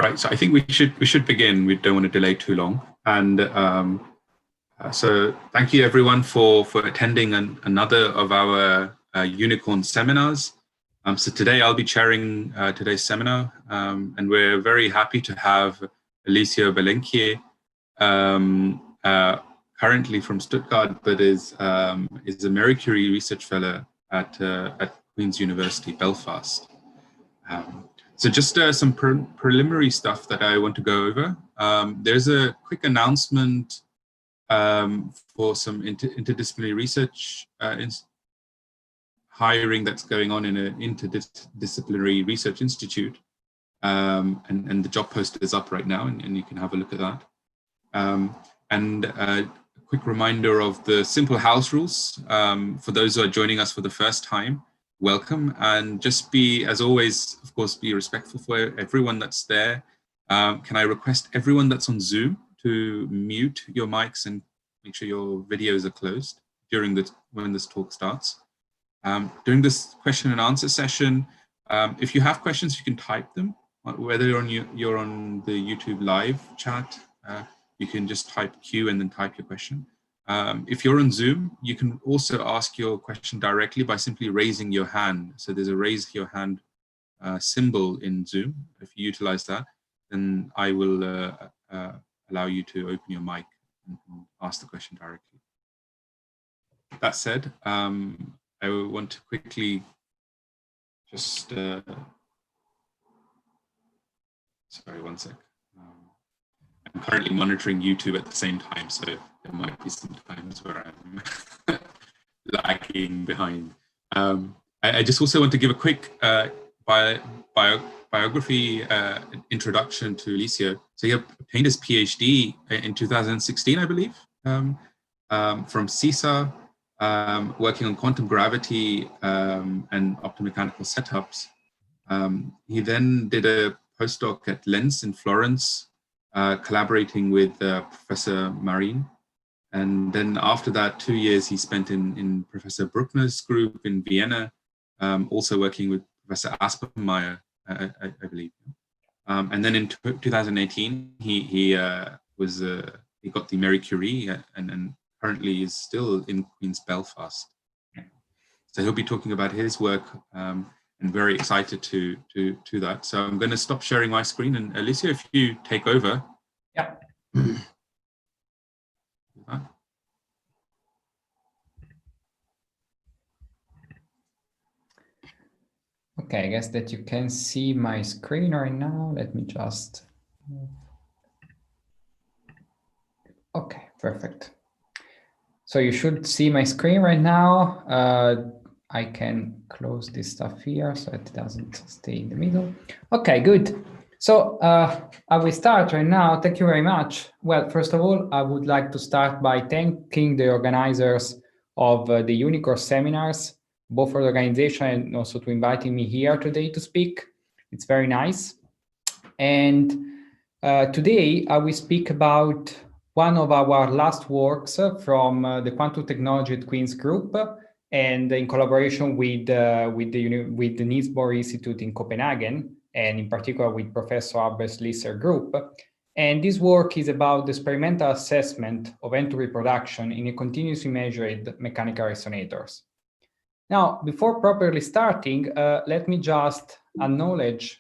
right, so I think we should begin. We don't want to delay too long. And so thank you everyone for attending another of our UniKORN seminars. So today I'll be chairing today's seminar, and we're very happy to have Alessio Belanchia, currently from Stuttgart, but is a Marie Curie Research Fellow at Queen's University, Belfast. So just some preliminary stuff that I want to go over. There's a quick announcement for some interdisciplinary research hiring that's going on in an interdisciplinary research institute. And the job post is up right now, and you can have a look at that. And a quick reminder of the simple house rules. For those who are joining us for the first time, welcome, and just be, as always, of course, be respectful for everyone that's there. Can I request everyone that's on Zoom to mute your mics and make sure your videos are closed during when this talk starts. During this question and answer session, if you have questions, you can type them, whether you're on the YouTube live chat, you can just type Q and then type your question. If you're on Zoom, you can also ask your question directly by simply raising your hand. So there's a raise your hand symbol in Zoom. If you utilize that, then I will allow you to open your mic and ask the question directly. That said, I want to quickly just, sorry, one sec. I'm currently monitoring YouTube at the same time, so there might be some times where I'm lagging behind. I just also want to give a quick biography introduction to Alessio. So he obtained his PhD in 2016, I believe, from CISA, working on quantum gravity and optomechanical setups. He then did a postdoc at Lens in Florence, collaborating with Professor Marin. And then after that, 2 years he spent in Professor Bruckner's group in Vienna, also working with Professor Aspermeyer, I believe. And then in 2018, he got the Marie Curie and currently is still in Queen's Belfast. So he'll be talking about his work, and very excited to that. So I'm going to stop sharing my screen, and Alessio, if you take over. Yeah. Okay, I guess that you can see my screen right now. Let me just. Okay, perfect. So you should see my screen right now. I can close this stuff here so it doesn't stay in the middle. Okay, good. So I will start right now. Thank you very much. Well, first of all, I would like to start by thanking the organizers of the UniKORN seminars, both for the organization and also to inviting me here today to speak. It's very nice. And today I will speak about one of our last works from the Quantum Technology at Queen's Group, and in collaboration with the Niels Bohr Institute in Copenhagen, and in particular with Professor Albert Lisser group. And this work is about the experimental assessment of entropy production in a continuously measured mechanical resonators. Now, before properly starting, let me just acknowledge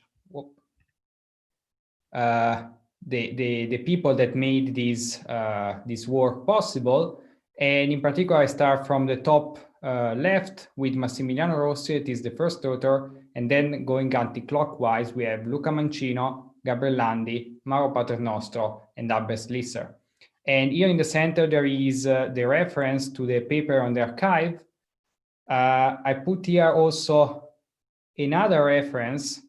the people that made this work possible. And in particular, I start from the top left with Massimiliano Rossi, that is the first author, and then going anti-clockwise, we have Luca Mancino, Gabriel Landi, Mauro Paternostro, and Albert Lisser. And here in the center, there is the reference to the paper on the archive. I put here also another reference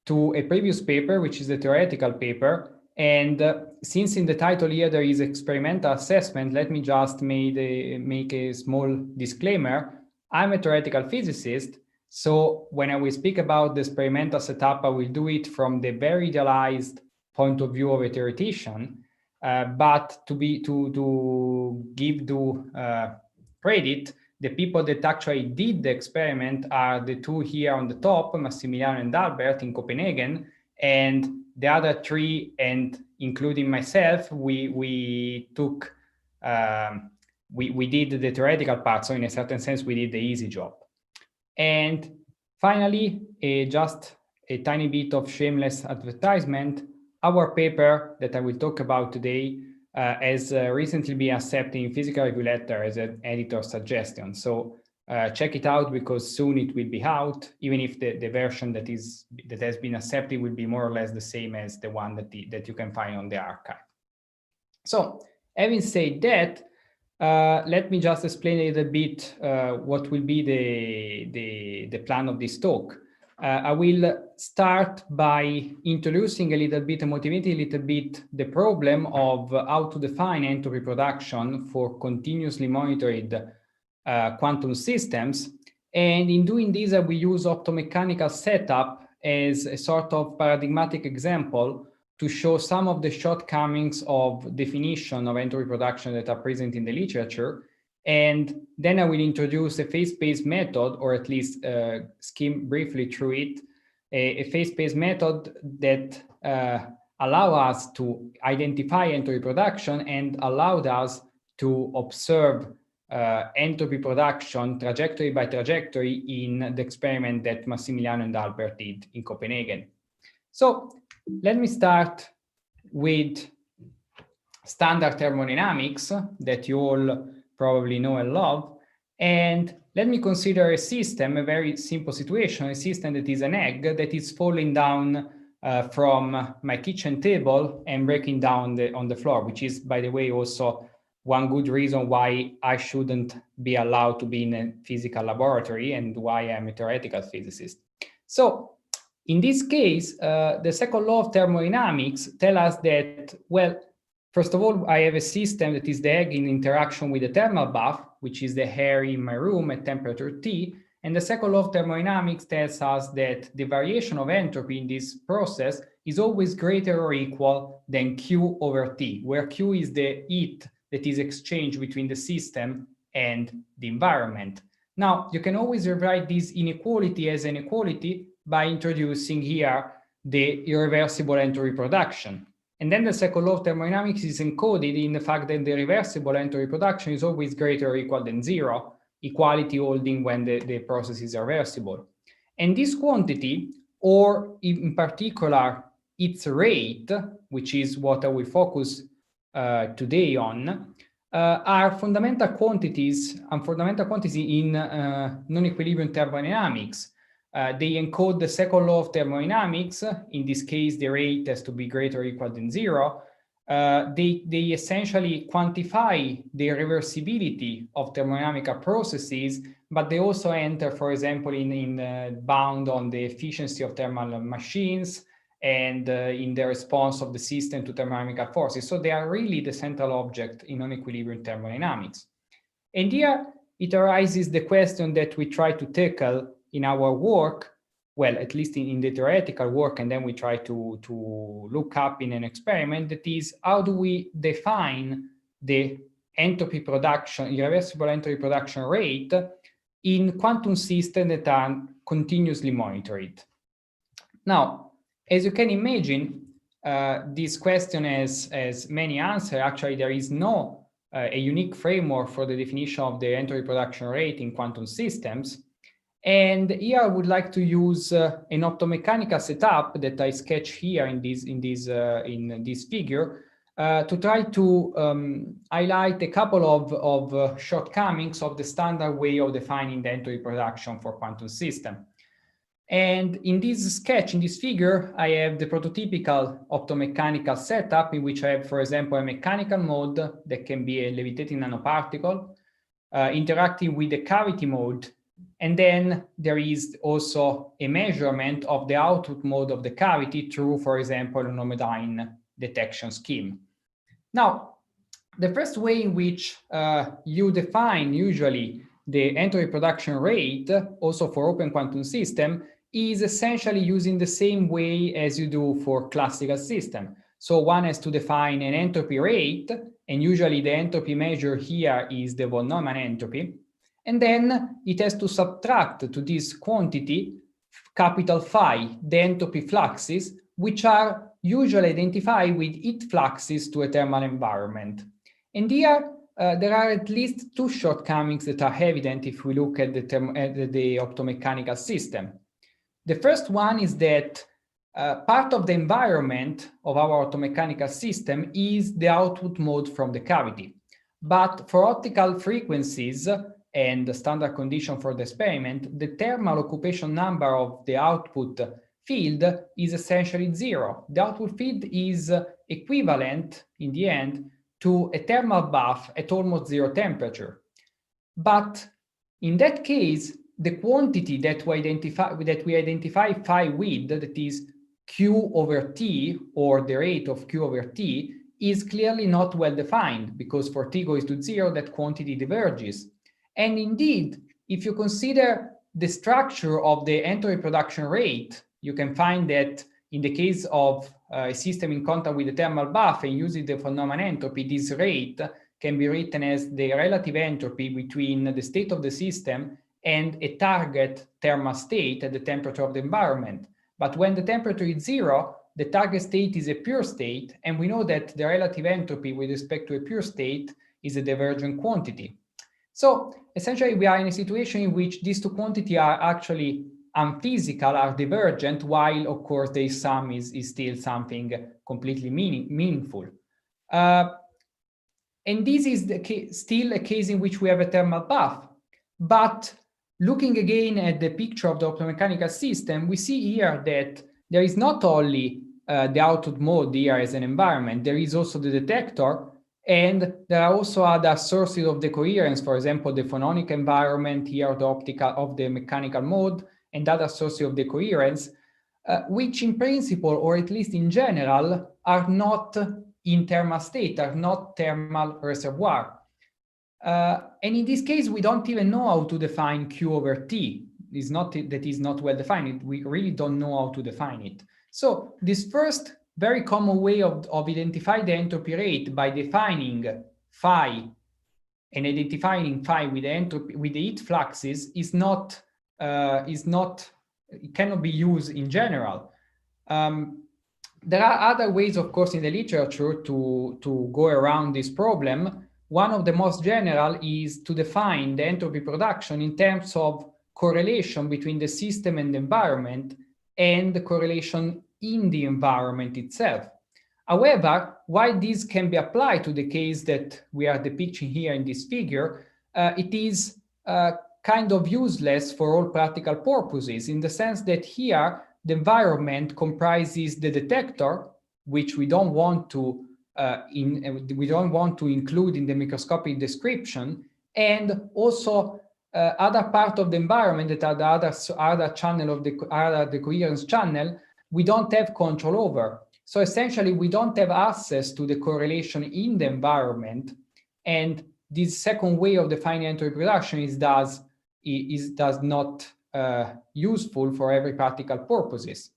to a previous paper, which is a theoretical paper. And since in the title here there is experimental assessment, let me just make a small disclaimer. I'm a theoretical physicist, so when I will speak about the experimental setup, I will do it from the very idealized point of view of a theoretician. But to give due credit, the people that actually did the experiment are the two here on the top, Massimiliano and Albert in Copenhagen. and the other three, and including myself, we took we did the theoretical part. So in a certain sense, we did the easy job. And finally, just a tiny bit of shameless advertisement. Our paper that I will talk about today has recently been accepted in Physical Regulator as an editor suggestion. So check it out, because soon it will be out, even if the version that has been accepted will be more or less the same as the one that you can find on the archive. So having said that, let me just explain a little bit what will be the plan of this talk. I will start by introducing a little bit and motivating a little bit the problem of how to define entropy production for continuously monitored quantum systems. And in doing this, I will use optomechanical setup as a sort of paradigmatic example to show some of the shortcomings of definition of entropy production that are present in the literature. And then I will introduce a phase-space method, or at least skim briefly through it, a phase-space method that allow us to identify entropy production and allowed us to observe entropy production trajectory by trajectory in the experiment that Massimiliano and Albert did in Copenhagen. So let me start with standard thermodynamics that you all probably know and love. And let me consider a system, a very simple situation, a system that is an egg that is falling down from my kitchen table and breaking down on the floor, which is, by the way, also one good reason why I shouldn't be allowed to be in a physical laboratory and why I'm a theoretical physicist. So in this case, the second law of thermodynamics tells us that, well, first of all, I have a system that is the egg in interaction with the thermal bath, which is the air in my room at temperature T. And the second law of thermodynamics tells us that the variation of entropy in this process is always greater or equal than Q over T, where Q is the heat that is exchanged between the system and the environment. Now, you can always rewrite this inequality as an equality by introducing here the irreversible entropy production. And then the second law of thermodynamics is encoded in the fact that the reversible entropy production is always greater or equal than zero, equality holding when the process is reversible. And this quantity, or in particular its rate, which is what I will focus today on, are fundamental quantities in non-equilibrium thermodynamics. They encode the second law of thermodynamics. In this case, the rate has to be greater or equal than zero. They essentially quantify the reversibility of thermodynamical processes, but they also enter, for example, in bound on the efficiency of thermal machines and in the response of the system to thermodynamical forces. So they are really the central object in non-equilibrium thermodynamics. And here it arises the question that we try to tackle in our work, well, at least in the theoretical work, and then we try to look up in an experiment, that is, how do we define the entropy production, irreversible entropy production rate in quantum systems that are continuously monitored? Now, as you can imagine, this question has many answers. Actually, there is no a unique framework for the definition of the entropy production rate in quantum systems. And here I would like to use an optomechanical setup that I sketch here in this figure to try to highlight a couple of shortcomings of the standard way of defining the entropy production for quantum system. And in this sketch, in this figure, I have the prototypical optomechanical setup in which I have, for example, a mechanical mode that can be a levitating nanoparticle interacting with the cavity mode. And then there is also a measurement of the output mode of the cavity through, for example, an homodyne detection scheme. Now, the first way in which you define usually the entropy production rate, also for open quantum system, is essentially using the same way as you do for classical system. So one has to define an entropy rate, and usually the entropy measure here is the von Neumann entropy. And then it has to subtract to this quantity, capital phi, the entropy fluxes, which are usually identified with heat fluxes to a thermal environment. And here, there are at least two shortcomings that are evident if we look at the optomechanical system. The first one is that part of the environment of our optomechanical system is the output mode from the cavity. But for optical frequencies and the standard condition for the experiment, the thermal occupation number of the output field is essentially 0. The output field is equivalent, in the end, to a thermal bath at almost 0 temperature. But in that case, the quantity that we identify phi with, that is Q over T, or the rate of Q over T, is clearly not well defined, because for T goes to 0, that quantity diverges. And indeed, if you consider the structure of the entropy production rate, you can find that in the case of a system in contact with the thermal bath and using the von Neumann entropy, this rate can be written as the relative entropy between the state of the system and a target thermal state at the temperature of the environment. But when the temperature is 0, the target state is a pure state, and we know that the relative entropy with respect to a pure state is a divergent quantity. So essentially, we are in a situation in which these two quantities are actually unphysical, are divergent, while of course their sum is still something completely meaningful. And this is still a case in which we have a thermal bath. But looking again at the picture of the optomechanical system, we see here that there is not only the output mode here as an environment, there is also the detector, and there are also other sources of decoherence, for example, the phononic environment here, the optical of the mechanical mode, and other sources of decoherence, which in principle, or at least in general, are not in thermal state, are not thermal reservoir. And in this case, we don't even know how to define Q over T. That is not well defined. We really don't know how to define it. So this first very common way of identifying the entropy rate by defining phi and identifying phi with the entropy, with the heat fluxes it cannot be used in general. There are other ways, of course, in the literature to go around this problem. One of the most general is to define the entropy production in terms of correlation between the system and the environment, and the correlation in the environment itself. However, while this can be applied to the case that we are depicting here in this figure, it is kind of useless for all practical purposes, in the sense that here the environment comprises the detector, which we don't want to include in the microscopic description, and also other part of the environment that are the other channel of the coherence channel we don't have control over. So essentially, we don't have access to the correlation in the environment, and this second way of defining entropy production is thus not useful for every practical purposes.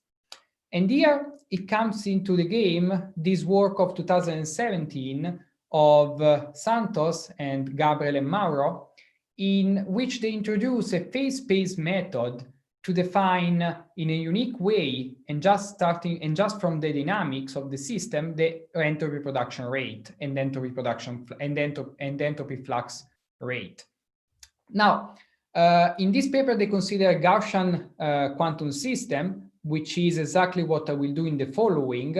And here it comes into the game this work of 2017 of Santos and Gabriel and Mauro, in which they introduce a phase space method to define in a unique way, and just from the dynamics of the system, the entropy production rate and entropy production and entropy flux rate. Now, in this paper, they consider a Gaussian quantum system, which is exactly what I will do in the following.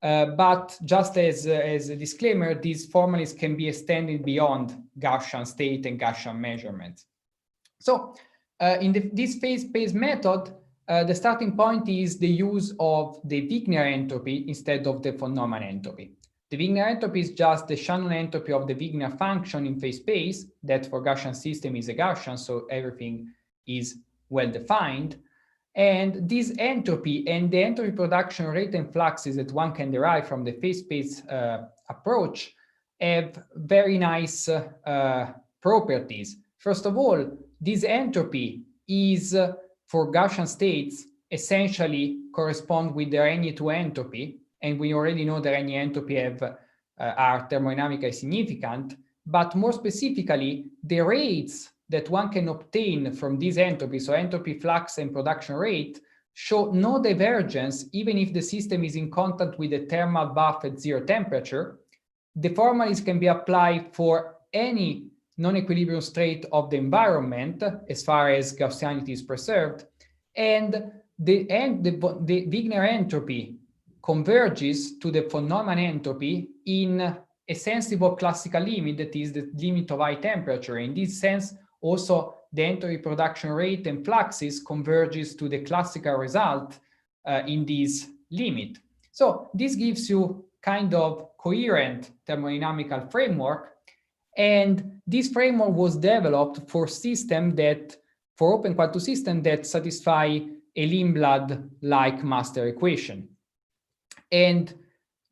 But just as a disclaimer, these formulas can be extended beyond Gaussian state and Gaussian measurements. So in this phase space method, the starting point is the use of the Wigner entropy instead of the von Neumann entropy. The Wigner entropy is just the Shannon entropy of the Wigner function in phase space, that for Gaussian system is a Gaussian, so everything is well defined. And this entropy and the entropy production rate and fluxes that one can derive from the phase space approach have very nice properties. First of all, this entropy is for Gaussian states essentially correspond with the Regnier-2 entropy, and we already know the Regnier entropy are thermodynamically significant, but more specifically, the rates that one can obtain from this entropy, so entropy, flux, and production rate, show no divergence even if the system is in contact with the thermal bath at 0 temperature, the formalism can be applied for any non-equilibrium state of the environment as far as Gaussianity is preserved, and the Wigner entropy converges to the von Neumann entropy in a sensible classical limit, that is the limit of high temperature. In this sense, also the entropy production rate and fluxes converges to the classical result in this limit. So this gives you kind of coherent thermodynamical framework, and this framework was developed for open quantum systems that satisfy a Lindblad-like master equation. And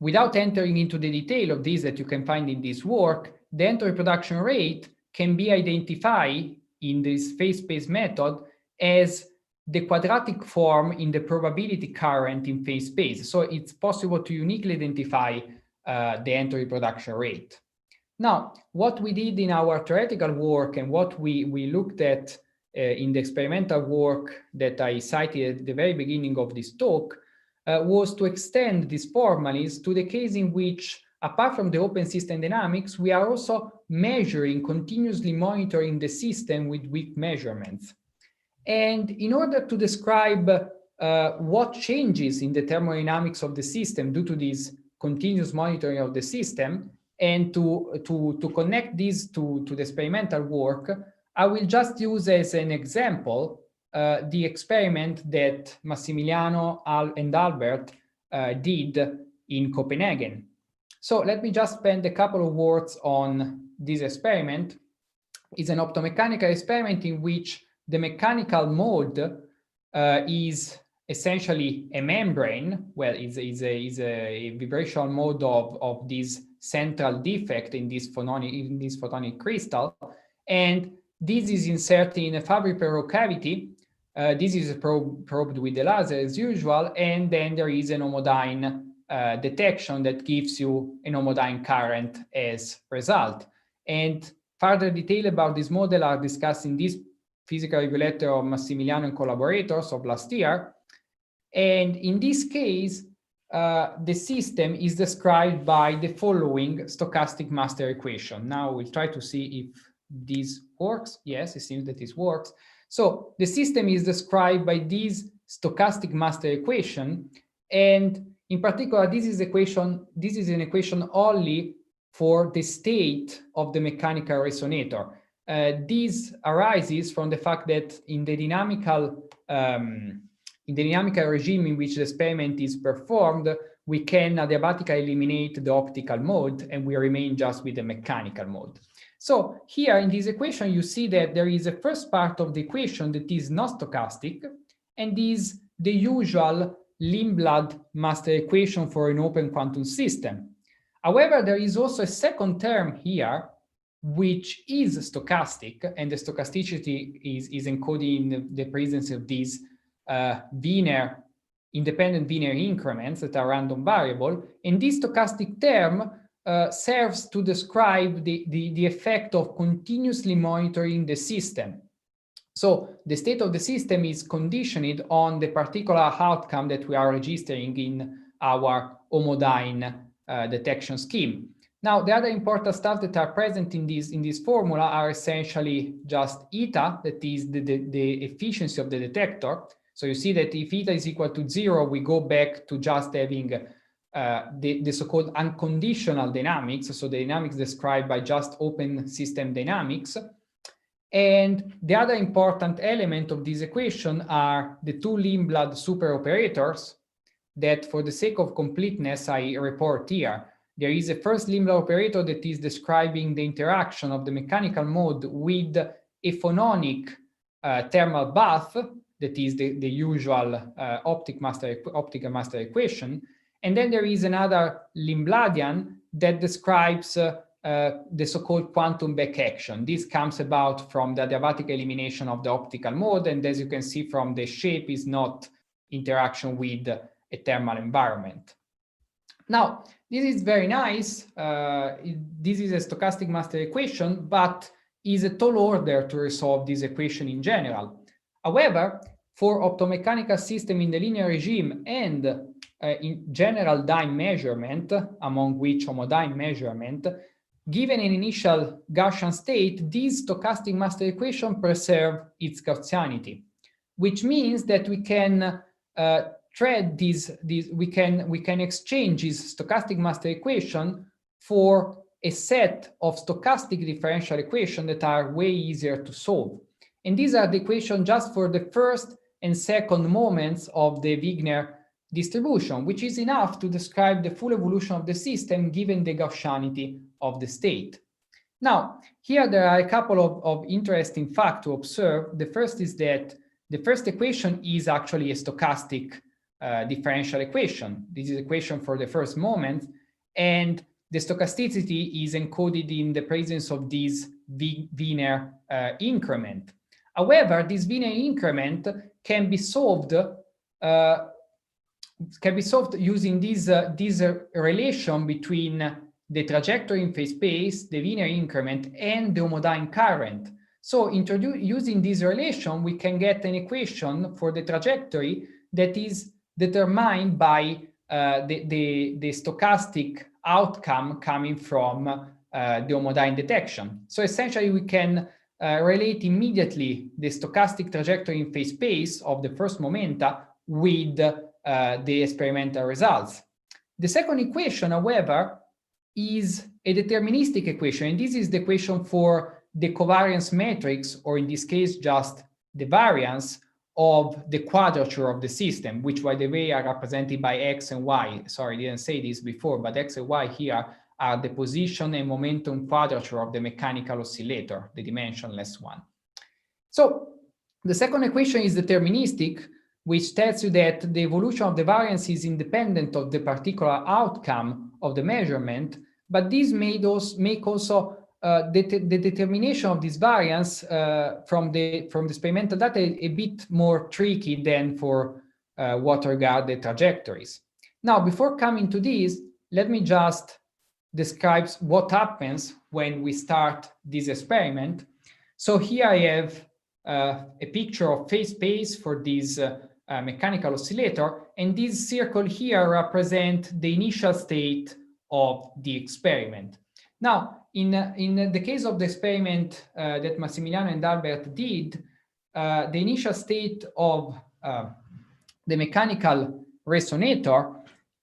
without entering into the detail of this that you can find in this work, the entropy production rate can be identified in this phase space method as the quadratic form in the probability current in phase space. So it's possible to uniquely identify the entropy production rate. Now, what we did in our theoretical work and what we looked at in the experimental work that I cited at the very beginning of this talk was to extend this formalism to the case in which, apart from the open system dynamics, we are also continuously monitoring the system with weak measurements. And in order to describe what changes in the thermodynamics of the system due to this continuous monitoring of the system, and to connect this to the experimental work, I will just use as an example the experiment that Massimiliano and Albert did in Copenhagen. So let me just spend a couple of words on this experiment. It's an optomechanical experiment in which the mechanical mode is essentially a membrane. Well, is a vibrational mode of this central defect in this photonic crystal, and this is inserted in a Fabry-Perot cavity. This is probed with the laser as usual, and then there is an homodyne detection that gives you an homodyne current as result. And further detail about this model are discussed in this physical review letter of Massimiliano and collaborators of last year. And in this case, the system is described by the following stochastic master equation. Now we'll try to see if this works. Yes, it seems that this works. So the system is described by this stochastic master equation, and in particular, this is an equation only for the state of the mechanical resonator. This arises from the fact that in the dynamical regime in which the experiment is performed, we can adiabatically eliminate the optical mode, and we remain just with the mechanical mode. So here in this equation, you see that there is a first part of the equation that is not stochastic, and is the usual Lindblad master equation for an open quantum system. However, there is also a second term here, which is stochastic, and the stochasticity is encoded in the presence of these independent Wiener increments that are random variable, and this stochastic term serves to describe the effect of continuously monitoring the system. So the state of the system is conditioned on the particular outcome that we are registering in our homodyne detection scheme. Now, the other important stuff that are present in this formula are essentially just eta, that is the efficiency of the detector. So you see that if eta is equal to 0, we go back to just having the so-called unconditional dynamics, so the dynamics described by just open system dynamics. And the other important element of this equation are the two Lindblad superoperators that, for the sake of completeness, I report here. There is a first Lindblad operator that is describing the interaction of the mechanical mode with a phononic thermal bath, that is the usual optical master equation. And then there is another Lindbladian that describes the so-called quantum back action. This comes about from the adiabatic elimination of the optical mode, and as you can see from the shape, is not interaction with a thermal environment. Now, this is very nice. This is a stochastic master equation, but is a tall order to resolve this equation in general. However, for optomechanical system in the linear regime and in general dyne measurement, among which homodyne measurement, given an initial Gaussian state, this stochastic master equation preserves its Gaussianity, which means that we can we can exchange this stochastic master equation for a set of stochastic differential equations that are way easier to solve. And these are the equations just for the first and second moments of the Wigner distribution, which is enough to describe the full evolution of the system given the Gaussianity of the state. Now, here there are a couple of interesting facts to observe. The first is that the first equation is actually a stochastic differential equation. This is equation for the first moment, and the stochasticity is encoded in the presence of this Wiener increment. However, this Wiener increment can be solved using this relation between the trajectory in phase space, the Wiener increment, and the homodyne current. So using this relation, we can get an equation for the trajectory that is determined by the stochastic outcome coming from the homodyne detection. So essentially, we can relate immediately the stochastic trajectory in phase space of the first momenta with the experimental results. The second equation, however, is a deterministic equation, and this is the equation for the covariance matrix, or in this case, just the variance of the quadrature of the system, which, by the way, are represented by x and y. Sorry, I didn't say this before, but x and y here are the position and momentum quadrature of the mechanical oscillator, the dimensionless one. So the second equation is deterministic, which tells you that the evolution of the variance is independent of the particular outcome of the measurement, but this make also the determination of this variance from the experimental data a bit more tricky than for what regard the trajectories. Now, before coming to this, let me just describe what happens when we start this experiment. So here I have a picture of phase space for this mechanical oscillator, and this circle here represents the initial state of the experiment. Now, in the case of the experiment that Massimiliano and Albert did, the initial state of the mechanical resonator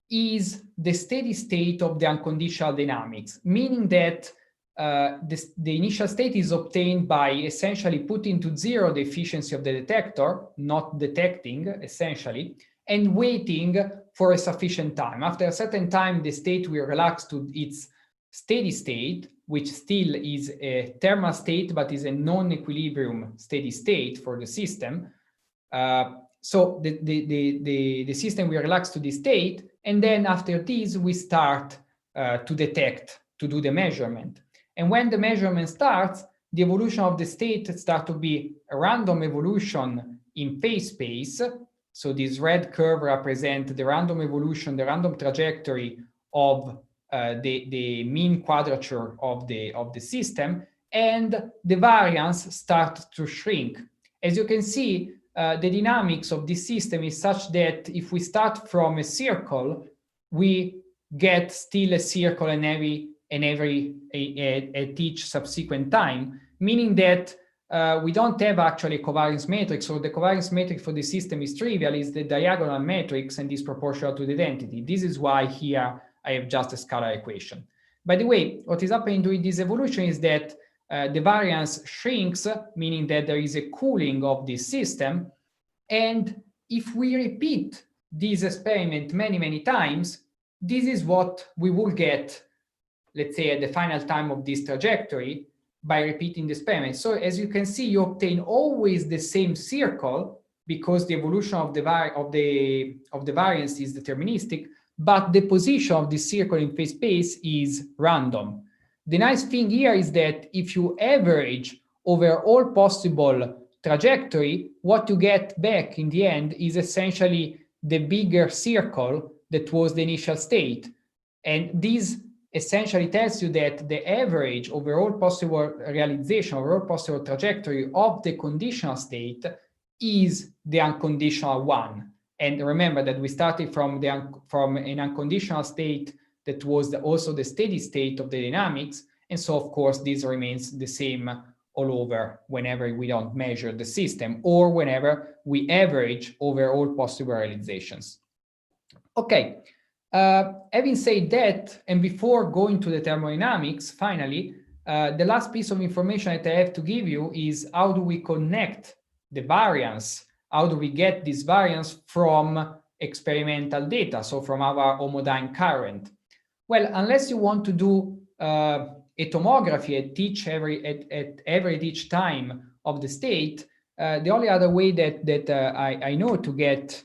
is the steady state of the unconditional dynamics, meaning that the initial state is obtained by essentially putting to zero the efficiency of the detector, not detecting, essentially, and waiting for a sufficient time. After a certain time, the state will relax to its steady state, which still is a thermal state, but is a non-equilibrium steady state for the system. So the system will relax to this state, and then after this, we start to detect, to do the measurement. And when the measurement starts, the evolution of the state starts to be a random evolution in phase space. So this red curve represents the random evolution, the random trajectory of the mean quadrature of the system, and the variance starts to shrink. As you can see, the dynamics of this system is such that if we start from a circle, we get still a circle at each subsequent time, meaning that we don't have actually a covariance matrix, or the covariance matrix for the system is trivial, is the diagonal matrix and is proportional to the density. This is why here I have just a scalar equation. By the way, what is happening during this evolution is that the variance shrinks, meaning that there is a cooling of this system. And if we repeat this experiment many, many times, this is what we will get, let's say, at the final time of this trajectory by repeating the experiment. So as you can see, you obtain always the same circle because the evolution of the variance is deterministic, but the position of this circle in phase space is random. The nice thing here is that if you average over all possible trajectory, what you get back in the end is essentially the bigger circle that was the initial state. And this essentially tells you that the average over all possible realization, over all possible trajectory of the conditional state is the unconditional one. And remember that we started from an unconditional state that was also the steady state of the dynamics. And so, of course, this remains the same all over whenever we don't measure the system or whenever we average over all possible realizations. Okay, having said that, and before going to the thermodynamics, finally, the last piece of information that I have to give you is how do we connect the variance? How do we get this variance from experimental data, so from our homodyne current? Well, unless you want to do a tomography at each time of the state, the only other way that I know to get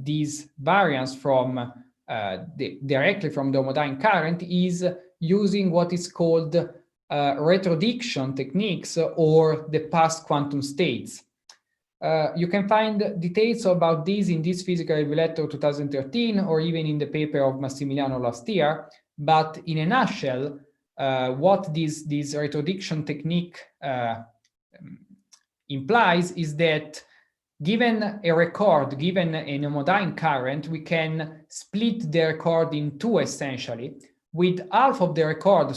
this variance from directly from the homodyne current is using what is called retrodiction techniques or the past quantum states. You can find details about this in this Physical Review Letter 2013 or even in the paper of Massimiliano last year. But in a nutshell, what this retrodiction technique implies is that given a record, given an homodyne current, we can split the record in two essentially. With half of the record,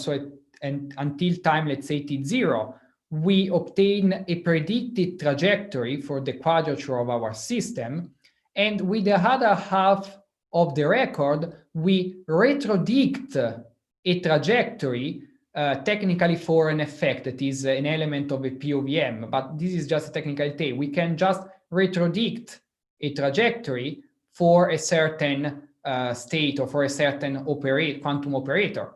and until time, let's say t0, we obtain a predicted trajectory for the quadrature of our system. And with the other half of the record, we retrodict a trajectory technically for an effect that is an element of a POVM. But this is just a technicality. We can just retrodict a trajectory for a certain state or for a certain quantum operator.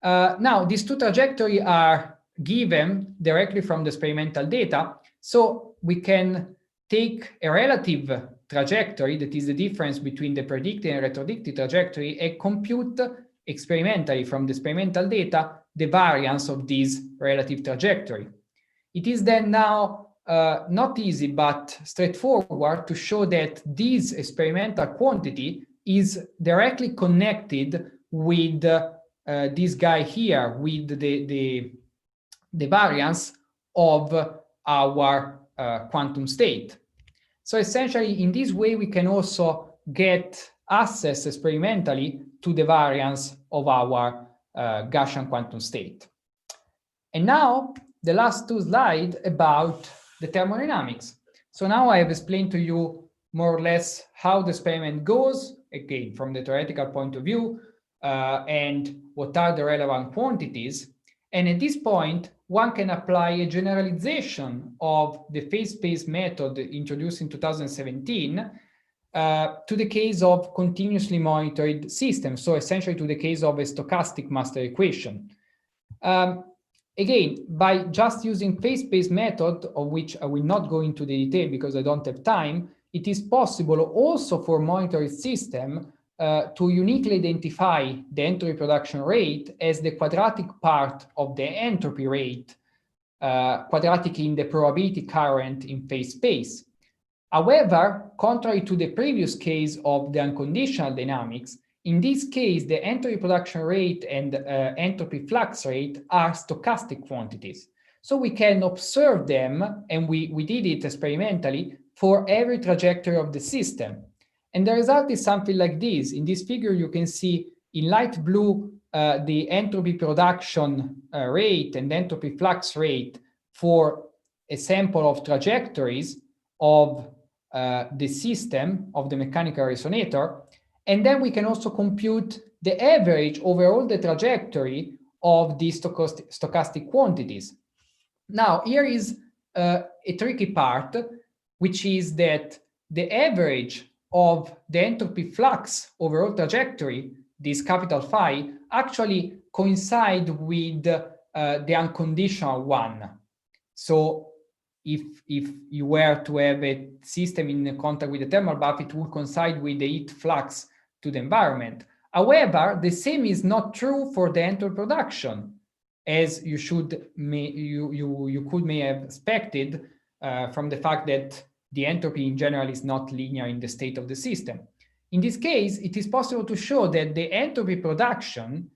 Now, these two trajectories are given directly from the experimental data, so we can take a relative trajectory, that is the difference between the predicted and retrodicted trajectory, and compute experimentally from the experimental data the variance of this relative trajectory. It is then now not easy but straightforward to show that this experimental quantity is directly connected with this guy here, with the variance of our quantum state. So essentially, in this way, we can also get access experimentally to the variance of our Gaussian quantum state. And now, the last two slides about the thermodynamics. So now I have explained to you more or less how the experiment goes, again, from the theoretical point of view, and what are the relevant quantities. And at this point, one can apply a generalization of the phase space method introduced in 2017 to the case of continuously monitored systems, so essentially to the case of a stochastic master equation. Again, by just using phase space method, of which I will not go into the detail because I don't have time, it is possible also for monitored system to uniquely identify the entropy production rate as the quadratic part of the entropy rate, quadratic in the probability current in phase space. However, contrary to the previous case of the unconditional dynamics, in this case, the entropy production rate and entropy flux rate are stochastic quantities. So we can observe them, and we did it experimentally, for every trajectory of the system. And the result is something like this. In this figure, you can see in light blue the entropy production rate and entropy flux rate for a sample of trajectories of the system of the mechanical resonator. And then we can also compute the average over all the trajectory of these stochastic quantities. Now, here is a tricky part, which is that the average of the entropy flux overall trajectory, this capital phi, actually coincide with the unconditional one. So if you were to have a system in contact with the thermal bath, it would coincide with the heat flux to the environment. However, the same is not true for the entropy production, as you may have expected from the fact that the entropy in general is not linear in the state of the system. In this case, it is possible to show that the entropy production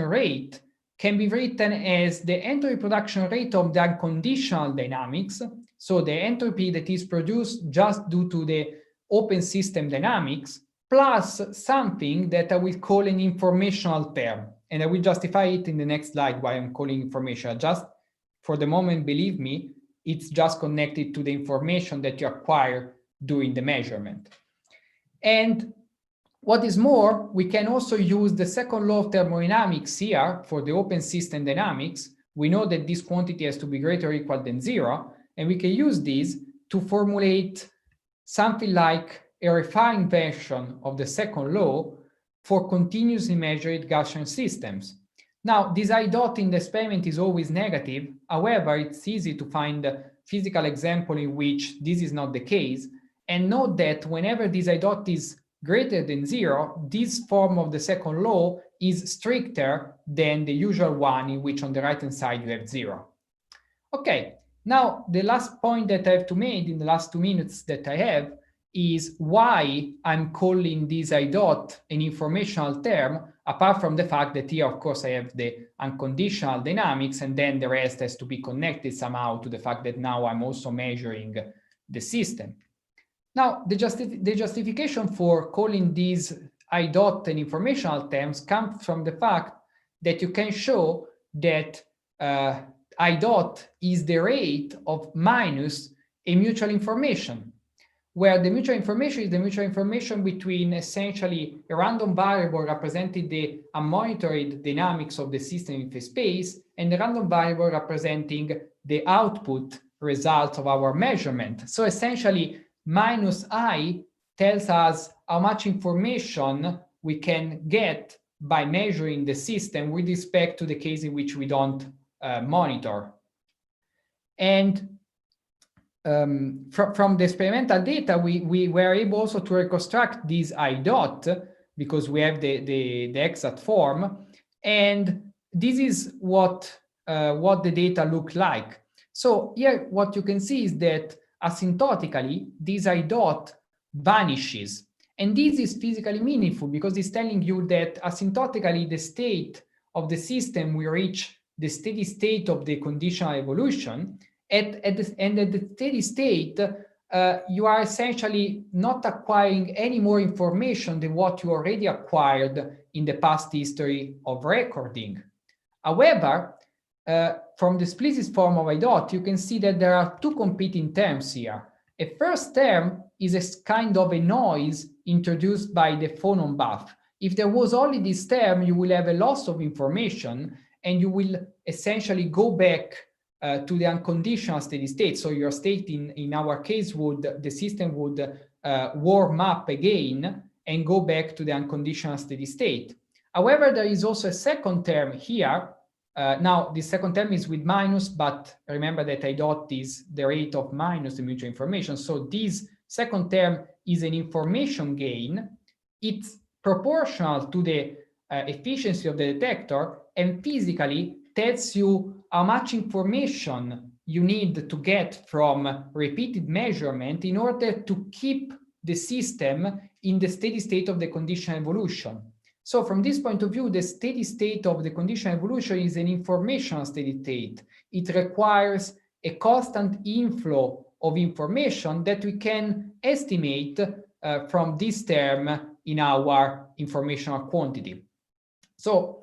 rate can be written as the entropy production rate of the unconditional dynamics, so the entropy that is produced just due to the open system dynamics, plus something that I will call an informational term. And I will justify it in the next slide why I'm calling information. Just for the moment, believe me, it's just connected to the information that you acquire during the measurement. And what is more, we can also use the second law of thermodynamics here for the open system dynamics. We know that this quantity has to be greater or equal than 0, and we can use this to formulate something like a refined version of the second law for continuously measured Gaussian systems. Now, this I dot in the experiment is always negative. However, it's easy to find a physical example in which this is not the case. And note that whenever this I dot is greater than 0, this form of the second law is stricter than the usual one in which on the right-hand side you have 0. Okay, now the last point that I have to make in the last 2 minutes that I have is why I'm calling this I dot an informational term, apart from the fact that here, of course, I have the unconditional dynamics, and then the rest has to be connected somehow to the fact that now I'm also measuring the system. Now, the justification for calling these I dot and informational terms comes from the fact that you can show that I dot is the rate of minus a mutual information, where the mutual information is the mutual information between essentially a random variable representing the unmonitored dynamics of the system in phase space and the random variable representing the output results of our measurement. So essentially, minus I tells us how much information we can get by measuring the system with respect to the case in which we don't monitor. And from the experimental data, we were able also to reconstruct this I dot because we have the exact form. And this is what the data look like. So here, what you can see is that asymptotically, this I dot vanishes. And this is physically meaningful because it's telling you that asymptotically, the state of the system will reach the steady state of the conditional evolution. And at the steady state, you are essentially not acquiring any more information than what you already acquired in the past history of recording. However, from the explicit form of I dot, you can see that there are two competing terms here. A first term is a kind of a noise introduced by the phonon buff. If there was only this term, you will have a loss of information and you will essentially go back to the unconditional steady state. So your state in our case the system would warm up again and go back to the unconditional steady state. However, there is also a second term here. Now, the second term is with minus, but remember that I dot is the rate of minus the mutual information. So this second term is an information gain. It's proportional to the efficiency of the detector and physically tells you how much information you need to get from repeated measurement in order to keep the system in the steady state of the conditional evolution. So from this point of view, the steady state of the conditional evolution is an informational steady state. It requires a constant inflow of information that we can estimate from this term in our informational quantity. So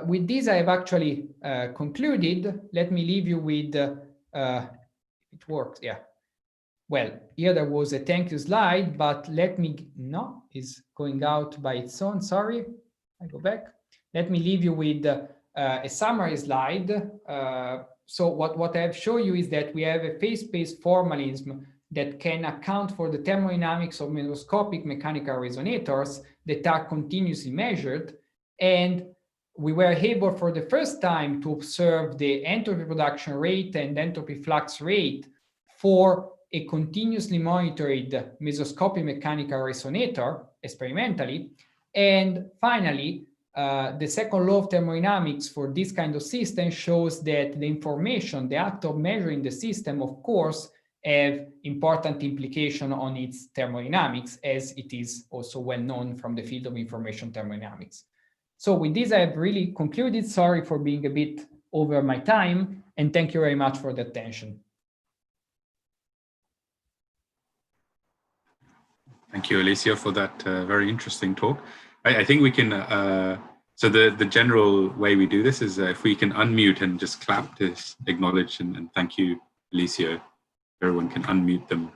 with this, I have actually concluded. Let me leave you with, it works, yeah. Well, here there was a thank you slide, but let me, no, it's going out by its own, sorry. I go back. Let me leave you with a summary slide. So what I have shown you is that we have a phase-space formalism that can account for the thermodynamics of mesoscopic mechanical resonators that are continuously measured. And we were able for the first time to observe the entropy production rate and entropy flux rate for a continuously monitored mesoscopic mechanical resonator experimentally. And finally, the second law of thermodynamics for this kind of system shows that the information, the act of measuring the system, of course, have important implication on its thermodynamics, as it is also well known from the field of information thermodynamics. So with this, I have really concluded. Sorry for being a bit over my time, and thank you very much for the attention. Thank you, Alessio, for that very interesting talk. I think we can, so the general way we do this is if we can unmute and just clap to acknowledge and thank you, Alessio. Everyone can unmute them.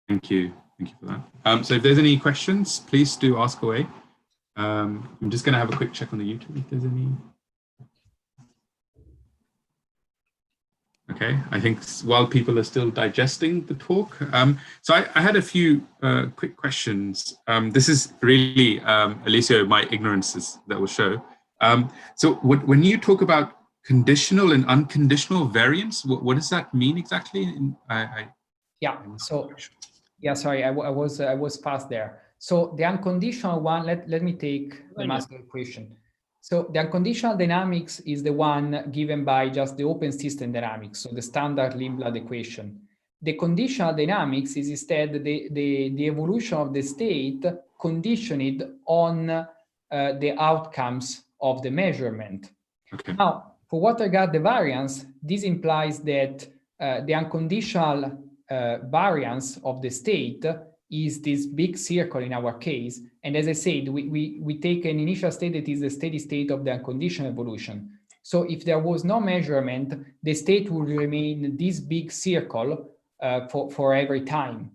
Thank you for that. So if there's any questions, please do ask away. I'm just going to have a quick check on the YouTube if there's any. Okay, I think while people are still digesting the talk, so I had a few quick questions. This is really, Alessio, my ignorance that will show. So when you talk about conditional and unconditional variance, what does that mean exactly? Sorry, I was fast there. So the unconditional one, let me take the master equation. So the unconditional dynamics is the one given by just the open system dynamics, so the standard Lindblad equation. The conditional dynamics is instead the evolution of the state conditioned on the outcomes of the measurement. Okay. Now, for what regard the variance, this implies that the unconditional variance of the state is this big circle in our case. And as I said, we take an initial state that is the steady state of the unconditional evolution. So if there was no measurement, the state would remain this big circle for every time.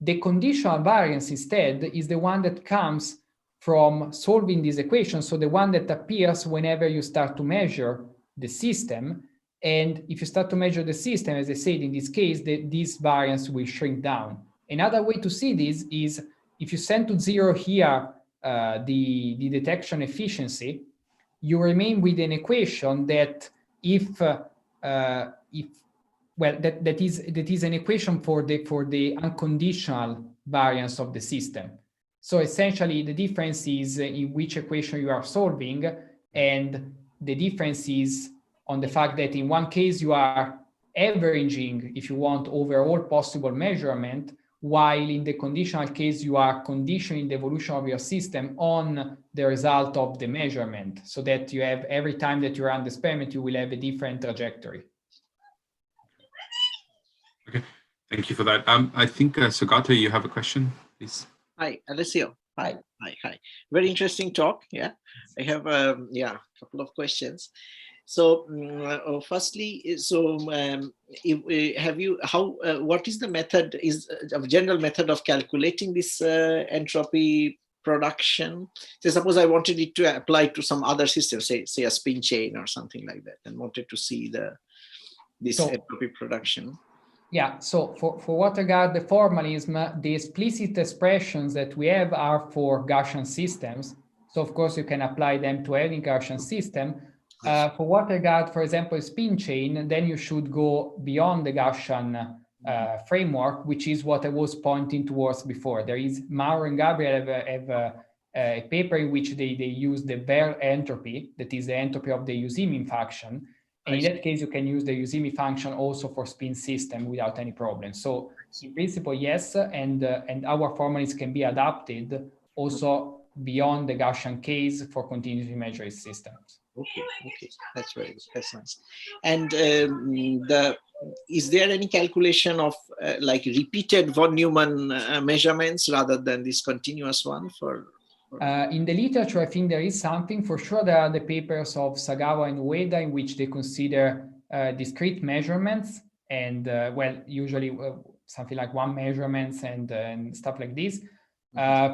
The conditional variance instead is the one that comes from solving this equation. So the one that appears whenever you start to measure the system. And if you start to measure the system, as I said, in this case, this variance will shrink down. Another way to see this is if you send to zero here the detection efficiency, you remain with an equation that that is an equation for the unconditional variance of the system. So essentially, the difference is in which equation you are solving, and the difference is on the fact that in one case you are averaging, if you want, over all possible measurement, while in the conditional case you are conditioning the evolution of your system on the result of the measurement, so that you have every time that you run the experiment, you will have a different trajectory. Okay, thank you for that. I think Sugata, you have a question, please. Hi, Alessio. Hi. Hi. Very interesting talk. Yeah, I have a couple of questions. So firstly, what is the method, is a general method of calculating this entropy production? So suppose I wanted it to apply to some other system, say a spin chain or something like that, and wanted to see this entropy production. Yeah, so for what regard the formalism, the explicit expressions that we have are for Gaussian systems. So of course you can apply them to any Gaussian system. For what regard, for example, a spin chain, then you should go beyond the Gaussian framework, which is what I was pointing towards before. There is Mauro and Gabriel have a paper in which they use the Ver entropy, that is the entropy of the Usemin function. And in that case, you can use the Usemin function also for spin system without any problem. So in principle, yes, and our formalism can be adapted also beyond the Gaussian case for continuously measured systems. Okay, that's very good. That's nice. And is there any calculation of like repeated von Neumann measurements rather than this continuous one for? In the literature, I think there is something. For sure, there are the papers of Sagawa and Ueda in which they consider discrete measurements and, usually something like one measurements and stuff like this.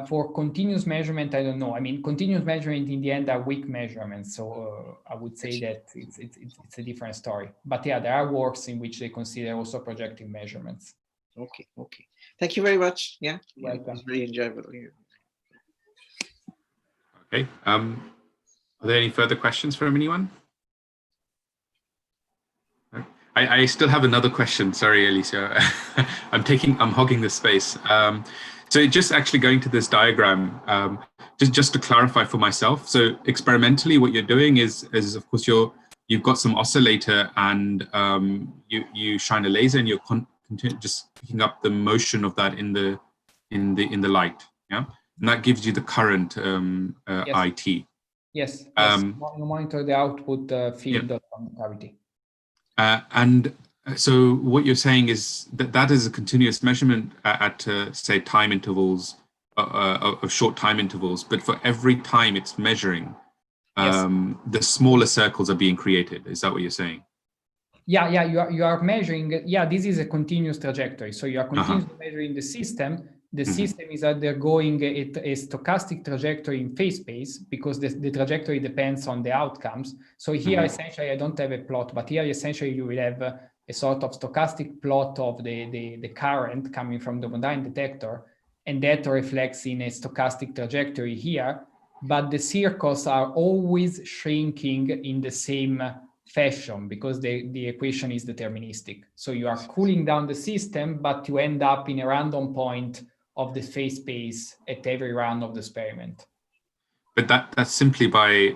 For continuous measurement, I don't know. I mean, continuous measurement in the end are weak measurements. So I would say that it's a different story. But yeah, there are works in which they consider also projective measurements. Okay. Thank you very much. Yeah, welcome. It was very enjoyable. Okay. Are there any further questions from anyone? I still have another question. Sorry, Alessio. I'm hogging this space. So just actually going to this diagram, just to clarify for myself. So experimentally, what you're doing is of course you've got some oscillator and you shine a laser and you're just picking up the motion of that in the light. Yeah, and that gives you the current Yes. IT. Yes. You monitor the output field of cavity. So what you're saying is that is a continuous measurement at say time intervals of short time intervals, but for every time it's measuring, the smaller circles are being created. Is that what you're saying? Yeah, you are measuring. Yeah, this is a continuous trajectory. So you are continuously measuring the system. The system is undergoing a stochastic trajectory in phase space because the trajectory depends on the outcomes. So here, essentially, I don't have a plot, but here, essentially, you will have a sort of stochastic plot of the current coming from the modine detector, and that reflects in a stochastic trajectory here. But the circles are always shrinking in the same fashion because the equation is deterministic. So you are cooling down the system, but you end up in a random point of the phase space at every round of the experiment. But that's simply by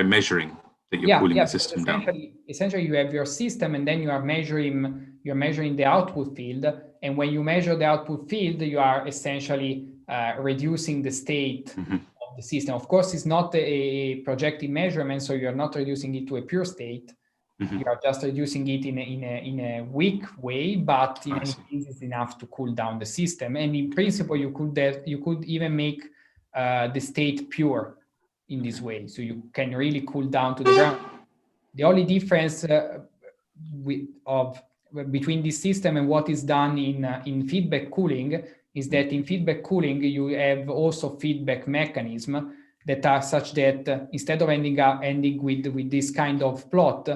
measuring that you're cooling the system down. Essentially, you have your system, and then you're measuring the output field. And when you measure the output field, you are essentially reducing the state of the system. Of course, it's not a projective measurement, so you're not reducing it to a pure state. You are just reducing it in a weak way, but in any case, it's enough to cool down the system. And in principle, you could even make the state pure in this way, so you can really cool down to the ground. The only difference between this system and what is done in feedback cooling is that in feedback cooling you have also feedback mechanism that are such that instead of ending with this kind of plot,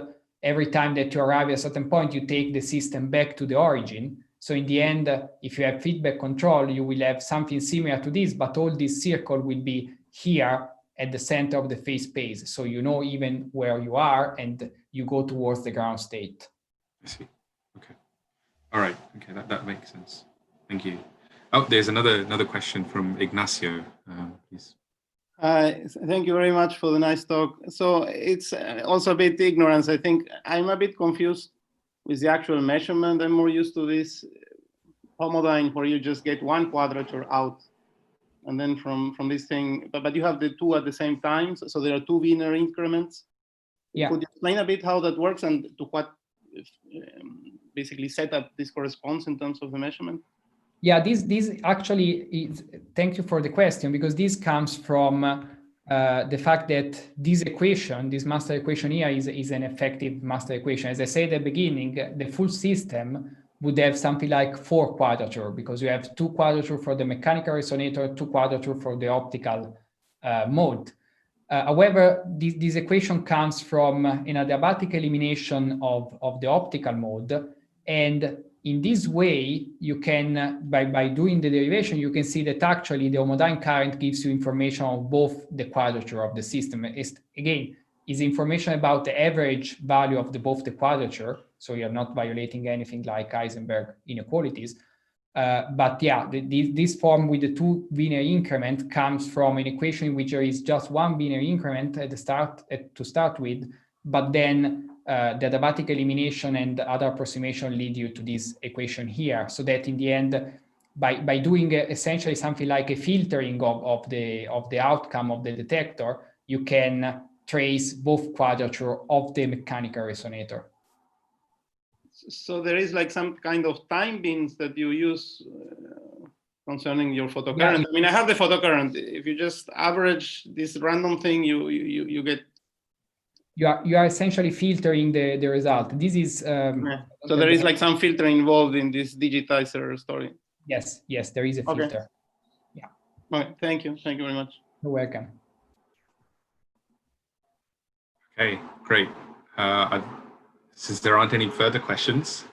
every time that you arrive at a certain point, you take the system back to the origin. So in the end, if you have feedback control, you will have something similar to this, but all this circle will be here at the center of the phase space. So you know even where you are and you go towards the ground state. I see. Okay. All right. Okay, that makes sense. Thank you. Oh, there's another question from Ignacio. Please. Thank you very much for the nice talk. So it's also a bit ignorance. I think I'm a bit confused with the actual measurement. I'm more used to this homodine where you just get one quadrature out, and then from this thing, but you have the two at the same time. So there are two binary increments. Yeah. Could you explain a bit how that works and to what basically setup this corresponds in terms of the measurement? Yeah, this actually is, thank you for the question, because this comes from the fact that this equation, this master equation here is an effective master equation. As I said at the beginning, the full system would have something like 4 quadrature because you have 2 quadrature for the mechanical resonator, 2 quadrature for the optical mode. However, this equation comes from an adiabatic elimination of the optical mode, and in this way, you can, by doing the derivation, you can see that actually the homodine current gives you information of both the quadrature of the system. Again, is information about the average value of both the quadrature, so you're not violating anything like Heisenberg inequalities. But yeah, this form with the 2 binary increment comes from an equation in which there is just 1 binary increment at the start to start with, but then the adiabatic elimination and other approximation lead you to this equation here, so that in the end, by doing essentially something like a filtering of the outcome of the detector, you can trace both quadrature of the mechanical resonator. So there is like some kind of time bins that you use concerning your photocurrent. Yeah. I mean, I have the photocurrent. If you just average this random thing, you get. You are essentially filtering the result. This is. Yeah. So there is like some filtering involved in this digitizer story. Yes, there is a filter. Okay. Yeah. Okay. Thank you very much. You're welcome. Okay, great. Since there aren't any further questions,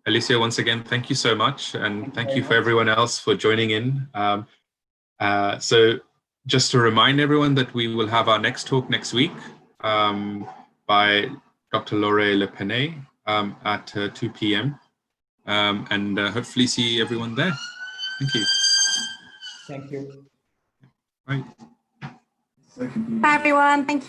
Alessio, once again, thank you so much. And thank you for everyone else for joining in. So just to remind everyone that we will have our next talk next week by Dr. Laure Le Penay at 2 p.m. And hopefully see everyone there. Thank you. Thank you. Bye. Bye, everyone. Thank you.